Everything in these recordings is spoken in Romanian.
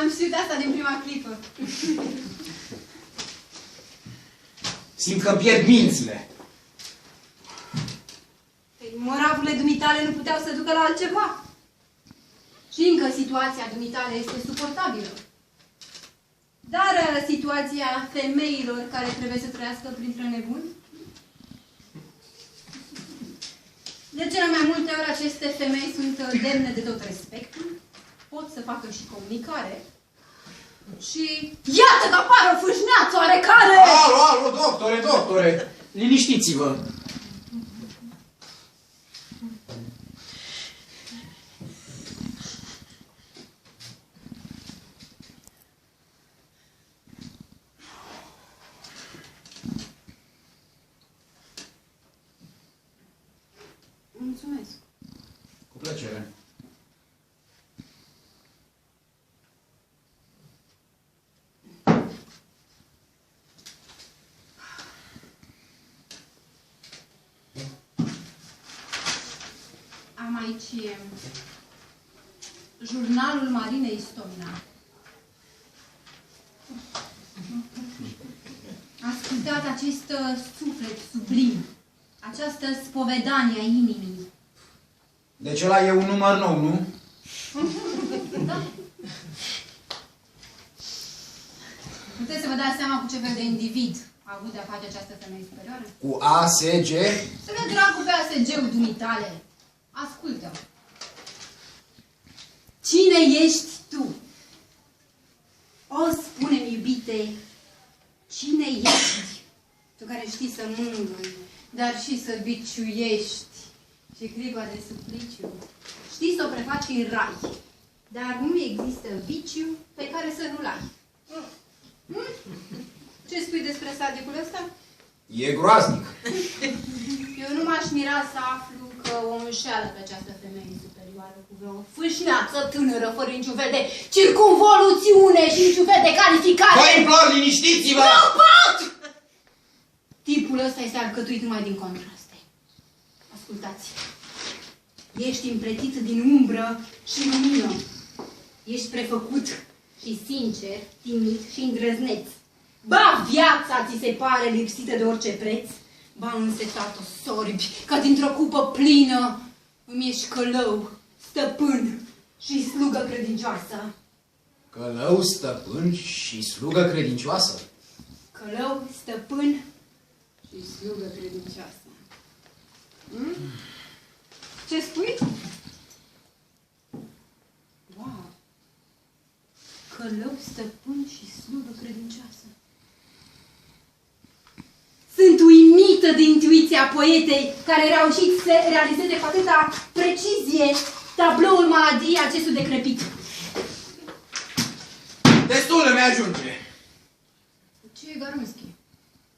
Am știut asta din prima clipă. Simt că-mi pierd mințile. Păi, moravurile dumitale nu puteau să ducă la altceva. Și încă situația dumitale este suportabilă. Dar situația femeilor care trebuie să trăiască printre nebuni? De cele mai multe ori aceste femei sunt demne de tot respectul, pot să facă și comunicare și iată că apare o fâșneață oarecare! Alo, doctore, liniștiți-vă. Mulțumesc. Cu plăcere. Am aici jurnalul Marinei Istomina. Ascultat acest suflet sublim, această spovedanie a inimii. Deci ăla e un număr nou, nu? Da. Puteți să vă dați seama cu ce fel de individ a avut de-a face această femeie superioară? Cu ASG? Să le dracu pe ASG-ul dumitale. Ascultă. Cine ești tu? O, spune-mi, iubite, cine ești? Tu care știi să mângâi, dar și să biciuiești. Și clipa de supliciu. Știi să o prefaci în rai, dar nu există viciu pe care să nu-l ai. Ce spui despre sadicul ăsta? E groaznic. Eu nu m-aș mira să aflu că o înșeală pe această femeie superioară cu vreo fâșneață tânără, fără niciun fel de circumvoluțiune și niciun fel de calificare. Vă implor, liniștiți-vă! Nu pot! Tipul ăsta este alcătuit numai din contraste. Ascultați. Ești împletit din umbră și lumină. Ești prefăcut și sincer, timid și îndrăzneț. Ba, viața ți se pare lipsită de orice preț, ba însetat-o sorbi, ca dintr-o cupă plină îmi ești călău, stăpân și slugă credincioasă. Călău, stăpân și slugă credincioasă? Călău, stăpân și slugă credincioasă. Ce spui? Wow! Călău, stăpân și slugă credincioasă. Sunt uimită de intuiția poetei care a reușit să realizeze cu atâta precizie tabloul maladiei acestui decrepit. Destul îmi ajunge. Ce e, Garunski?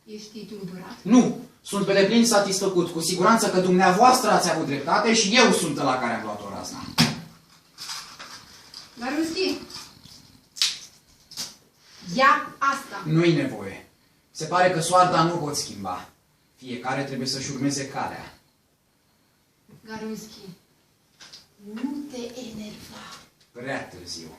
Ești tulburat? Nu, sunt pe deplin satisfăcut. Cu siguranță că dumneavoastră ați avut dreptate și eu sunt la care am luat-o razna. Garunski, ia asta. Nu-i nevoie. Se pare că soarta nu pot schimba. Fiecare trebuie să-și urmeze calea. Garunski, nu te enerva. Prea târziu.